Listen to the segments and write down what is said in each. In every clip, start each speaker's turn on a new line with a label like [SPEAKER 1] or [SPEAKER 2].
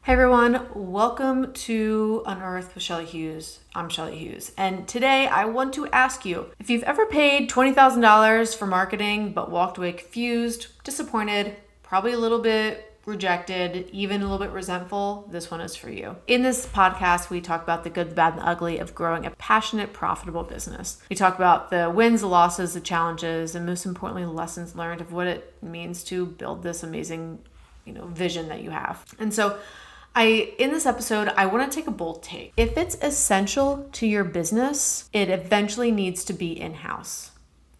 [SPEAKER 1] Hey everyone, welcome to Unearth with Shelly Hughes. I'm Shelly Hughes, and today I want to ask you if you've ever paid $20,000 for marketing but walked away confused, disappointed, probably a little bit rejected, even a little bit resentful, this one is for you. In this podcast, we talk about the good, the bad, and the ugly of growing a passionate, profitable business. We talk about the wins, the losses, the challenges, and most importantly, the lessons learned of what it means to build this amazing, vision that you have. And so in this episode, I want to take a bold take. If it's essential to your business, it eventually needs to be in-house.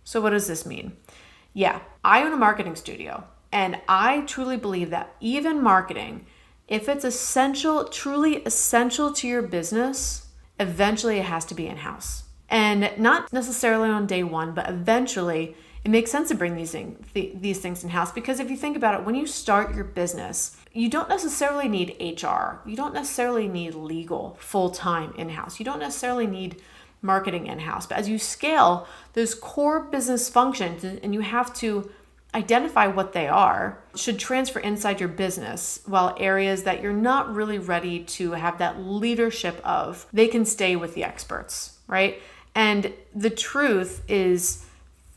[SPEAKER 1] So what does this mean? Yeah, I own a marketing studio, and I truly believe that even marketing, if it's essential, truly essential to your business, eventually it has to be in-house. And not necessarily on day one, but eventually it makes sense to bring these things in-house, because if you think about it, when you start your business, you don't necessarily need HR. You don't necessarily need legal full-time in-house. You don't necessarily need marketing in-house. But as you scale, those core business functions, and you have to identify what they are, should transfer inside your business, while areas that you're not really ready to have that leadership of, they can stay with the experts, right? And the truth is,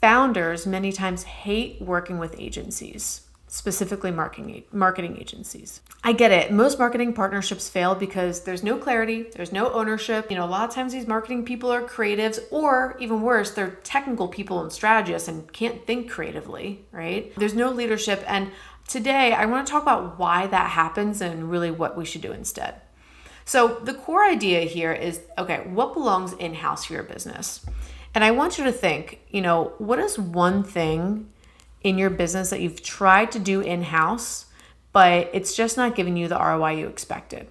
[SPEAKER 1] founders many times hate working with agencies, specifically marketing agencies. I get it. Most marketing partnerships fail because there's no clarity, there's no ownership. A lot of times these marketing people are creatives, or even worse, they're technical people and strategists and can't think creatively, right? There's no leadership. And today I want to talk about why that happens and really what we should do instead. So the core idea here is, okay, what belongs in-house for your business? And I want you to think, what is one thing in your business that you've tried to do in-house, but it's just not giving you the ROI you expected?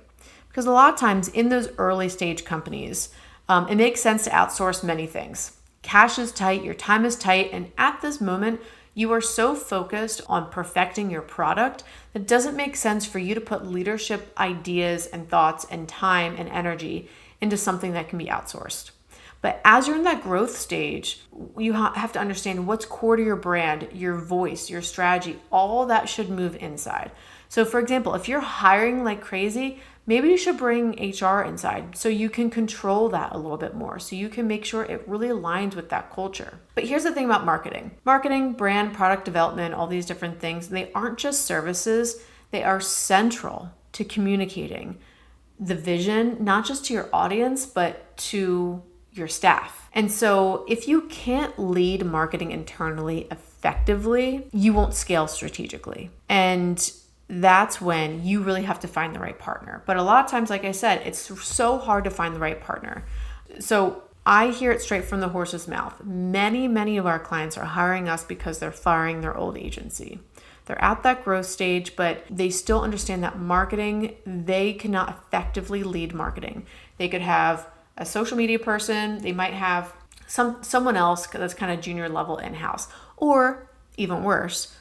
[SPEAKER 1] Because a lot of times in those early stage companies, it makes sense to outsource many things. Cash is tight, your time is tight, and at this moment, you are so focused on perfecting your product that it doesn't make sense for you to put leadership ideas and thoughts and time and energy into something that can be outsourced. But as you're in that growth stage, you have to understand what's core to your brand, your voice, your strategy. All that should move inside. So for example, if you're hiring like crazy, maybe you should bring HR inside so you can control that a little bit more, so you can make sure it really aligns with that culture. But here's the thing about marketing. Marketing, brand, product development, all these different things, they aren't just services. They are central to communicating the vision, not just to your audience, but to your staff. And so if you can't lead marketing internally effectively, you won't scale strategically. And that's when you really have to find the right partner. But a lot of times, like I said, it's so hard to find the right partner. So I hear it straight from the horse's mouth. Many of our clients are hiring us because they're firing their old agency. They're at that growth stage, but they still understand that marketing, they cannot effectively lead marketing. They could have a social media person, they might have someone else that's kind of junior level in-house. Or even worse,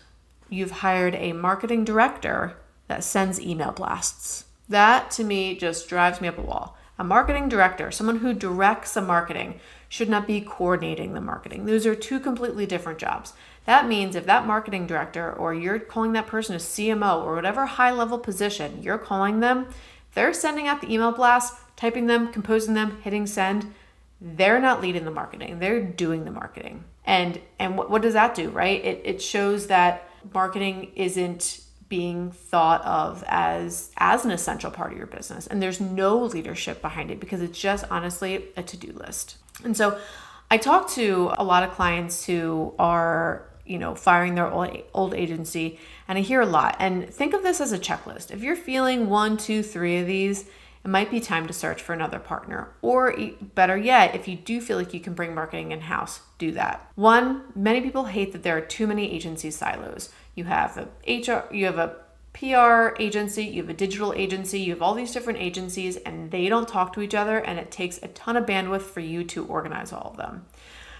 [SPEAKER 1] you've hired a marketing director that sends email blasts. That to me just drives me up a wall. A marketing director, someone who directs the marketing, should not be coordinating the marketing. Those are two completely different jobs. That means if that marketing director, or you're calling that person a CMO, or whatever high level position you're calling them, they're sending out the email blasts, typing them, composing them, hitting send, they're not leading the marketing. They're doing the marketing. And what does that do, right? It shows that marketing isn't being thought of as an essential part of your business. And there's no leadership behind it, because it's just honestly a to-do list. And so I talk to a lot of clients who are, firing their old agency, and I hear a lot. And think of this as a checklist. If you're feeling 1, 2, 3 of these, it might be time to search for another partner. Or better yet, if you do feel like you can bring marketing in-house, do that. One, many people hate that there are too many agency silos. You have a PR agency, you have a digital agency, you have all these different agencies, and they don't talk to each other, and it takes a ton of bandwidth for you to organize all of them.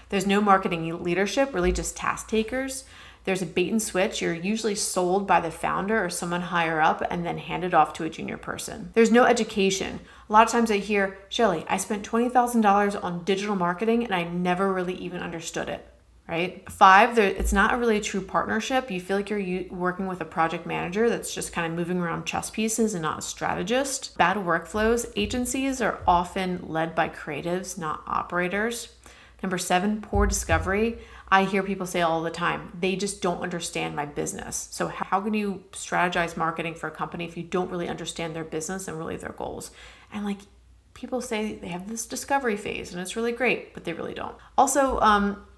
[SPEAKER 1] There's no marketing leadership, really just task takers. There's a bait and switch. You're usually sold by the founder or someone higher up and then handed off to a junior person. There's no education. A lot of times I hear, Shelly, I spent $20,000 on digital marketing and I never really even understood it. right? 5, it's not a really true partnership. You feel like you're working with a project manager that's just kind of moving around chess pieces and not a strategist. Bad workflows. Agencies are often led by creatives, not operators. Number 7, poor discovery. I hear people say all the time, they just don't understand my business. So how can you strategize marketing for a company if you don't really understand their business and really their goals? And like, people say they have this discovery phase and it's really great, but they really don't. Also,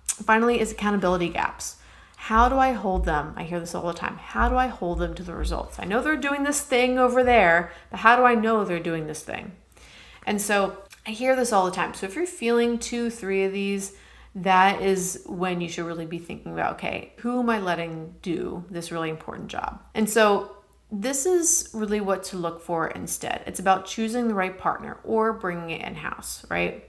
[SPEAKER 1] finally, is accountability gaps. How do I hold them? I hear this all the time. How do I hold them to the results? I know they're doing this thing over there, but how do I know they're doing this thing? And so I hear this all the time. So if you're feeling 2, 3 of these, that is when you should really be thinking about, okay, who am I letting do this really important job? And so this is really what to look for instead. It's about choosing the right partner or bringing it in-house, right?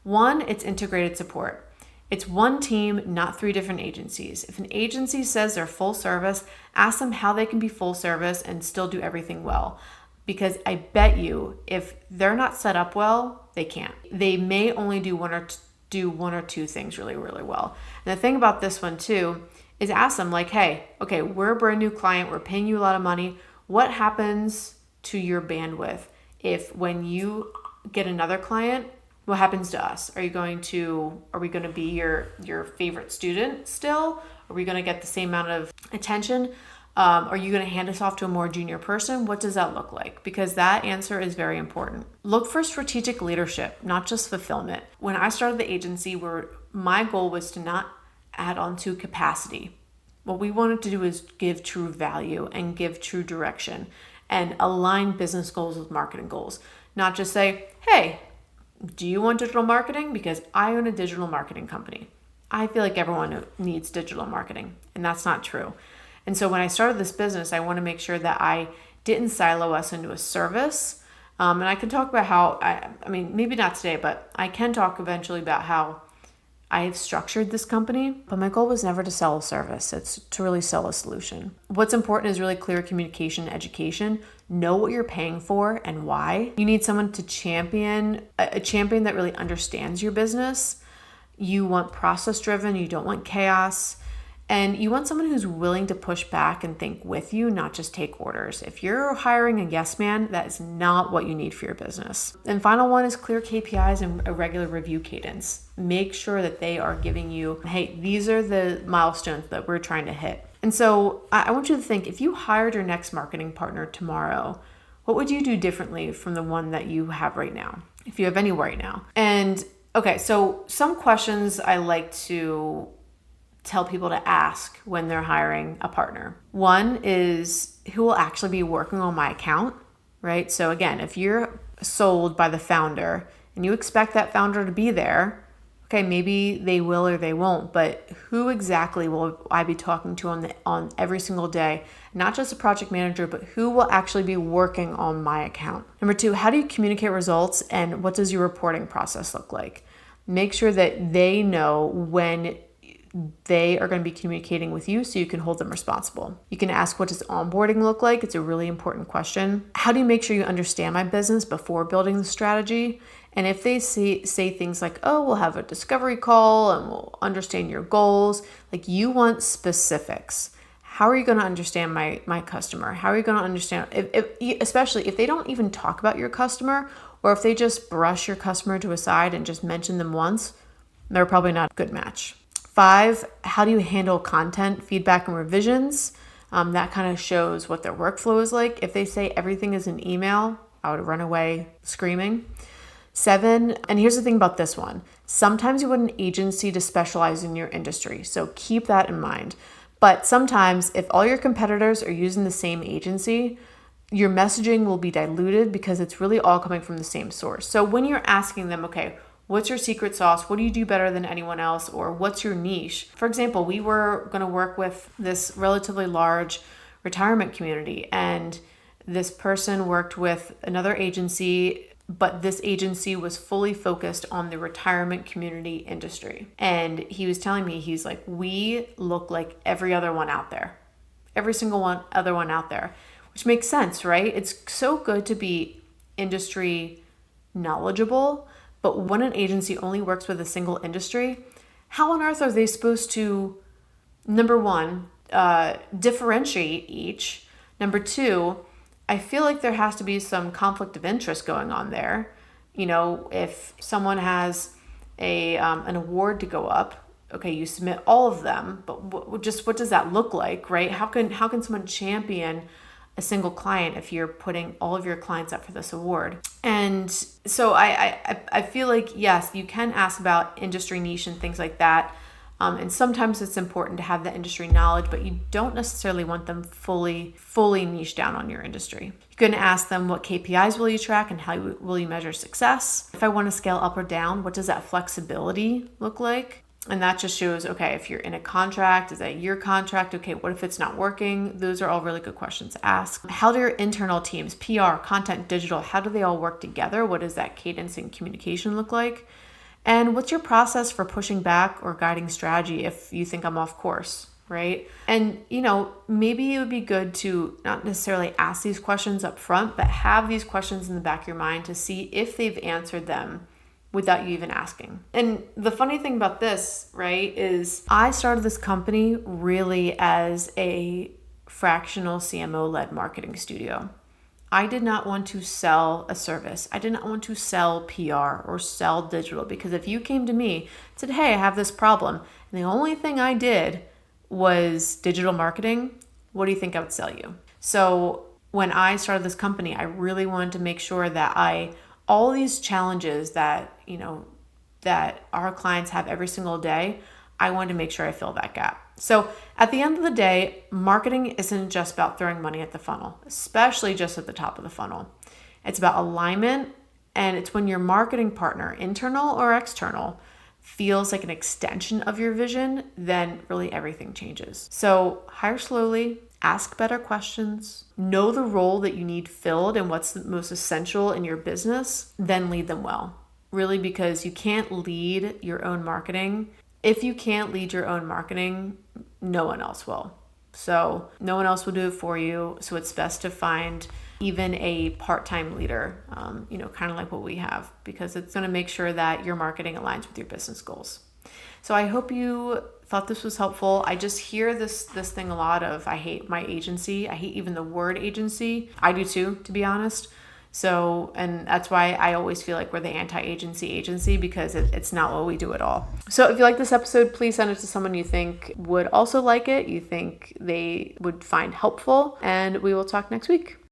[SPEAKER 1] 1, it's integrated support. It's one team, not 3 different agencies. If an agency says they're full service, ask them how they can be full service and still do everything well. Because I bet you, if they're not set up well, they can't. They may only do one or two things really, really well. And the thing about this one too is ask them like, hey, okay, we're a brand new client. We're paying you a lot of money. What happens to your bandwidth if when you get another client, what happens to us? Are we going to be your favorite student still? Are we going to get the same amount of attention? Are you going to hand us off to a more junior person? What does that look like? Because that answer is very important. Look for strategic leadership, not just fulfillment. When I started the agency, my goal was to not add on to capacity. What we wanted to do is give true value and give true direction and align business goals with marketing goals. Not just say, hey, do you want digital marketing? Because I own a digital marketing company. I feel like everyone needs digital marketing, and that's not true. And so when I started this business, I want to make sure that I didn't silo us into a service. And I can talk about how, I mean, maybe not today, but I can talk eventually about how I have structured this company. But my goal was never to sell a service. It's to really sell a solution. What's important is really clear communication and education. Know what you're paying for and why. You need someone to champion, a champion that really understands your business. You want process driven. You don't want chaos. And you want someone who's willing to push back and think with you, not just take orders. If you're hiring a yes man, that is not what you need for your business. And final one is clear KPIs and a regular review cadence. Make sure that they are giving you, hey, these are the milestones that we're trying to hit. And so I want you to think, if you hired your next marketing partner tomorrow, what would you do differently from the one that you have right now, if you have any right now? And okay, so some questions I like to tell people to ask when they're hiring a partner. One is, who will actually be working on my account, right? So again, if you're sold by the founder and you expect that founder to be there, okay, maybe they will or they won't, but who exactly will I be talking to on every single day? Not just a project manager, but who will actually be working on my account? Number 2, how do you communicate results and what does your reporting process look like? Make sure that they know when they are going to be communicating with you so you can hold them responsible. You can ask, what does onboarding look like? It's a really important question. How do you make sure you understand my business before building the strategy? And if they say things like, oh, we'll have a discovery call and we'll understand your goals, like, you want specifics. How are you going to understand my customer? How are you going to understand, especially if they don't even talk about your customer, or if they just brush your customer to a side and just mention them once, they're probably not a good match. 5, how do you handle content, feedback, and revisions? That kind of shows what their workflow is like. If they say everything is an email, I would run away screaming. 7, and here's the thing about this one. Sometimes you want an agency to specialize in your industry, so keep that in mind. But sometimes if all your competitors are using the same agency, your messaging will be diluted because it's really all coming from the same source. So when you're asking them, okay, what's your secret sauce? What do you do better than anyone else? Or what's your niche? For example, we were going to work with this relatively large retirement community, and this person worked with another agency, but this agency was fully focused on the retirement community industry. And he was telling me, he's like, we look like every other one out there, every single other one out there, which makes sense, right? It's so good to be industry knowledgeable. But when an agency only works with a single industry, how on earth are they supposed to, number one, differentiate each? Number two, I feel like there has to be some conflict of interest going on there. If someone has an award to go up, okay, you submit all of them, but what does that look like, right? How can someone champion a single client if you're putting all of your clients up for this award? And so I feel like, yes, you can ask about industry niche and things like that. And sometimes it's important to have the industry knowledge, but you don't necessarily want them fully niche down on your industry. You can ask them, what KPIs will you track and how will you measure success? If I want to scale up or down, what does that flexibility look like? And that just shows, okay, if you're in a contract, is that a year contract? Okay, what if it's not working? Those are all really good questions to ask. How do your internal teams, PR, content, digital, how do they all work together? What does that cadence and communication look like? And what's your process for pushing back or guiding strategy if you think I'm off course, right? And, maybe it would be good to not necessarily ask these questions up front, but have these questions in the back of your mind to see if they've answered them without you even asking. And the funny thing about this, right, is I started this company really as a fractional CMO-led marketing studio. I did not want to sell a service. I did not want to sell PR or sell digital, because if you came to me and said, hey, I have this problem, and the only thing I did was digital marketing, what do you think I would sell you? So when I started this company, I really wanted to make sure that all these challenges that, that our clients have every single day, I wanted to make sure I fill that gap. So at the end of the day, marketing isn't just about throwing money at the funnel, especially just at the top of the funnel. It's about alignment, and it's when your marketing partner, internal or external, feels like an extension of your vision, then really everything changes. So hire slowly, ask better questions, know the role that you need filled and what's the most essential in your business, then lead them well. Really, because you can't lead your own marketing. If you can't lead your own marketing, no one else will. So no one else will do it for you. So it's best to find even a part-time leader, kind of like what we have, because it's going to make sure that your marketing aligns with your business goals. So I hope you thought this was helpful. I just hear this thing a lot of, I hate my agency. I hate even the word agency. I do too, to be honest. So, and that's why I always feel like we're the anti-agency, because it's not what we do at all. So if you like this episode, please send it to someone you think would also like it, you think they would find helpful, and we will talk next week.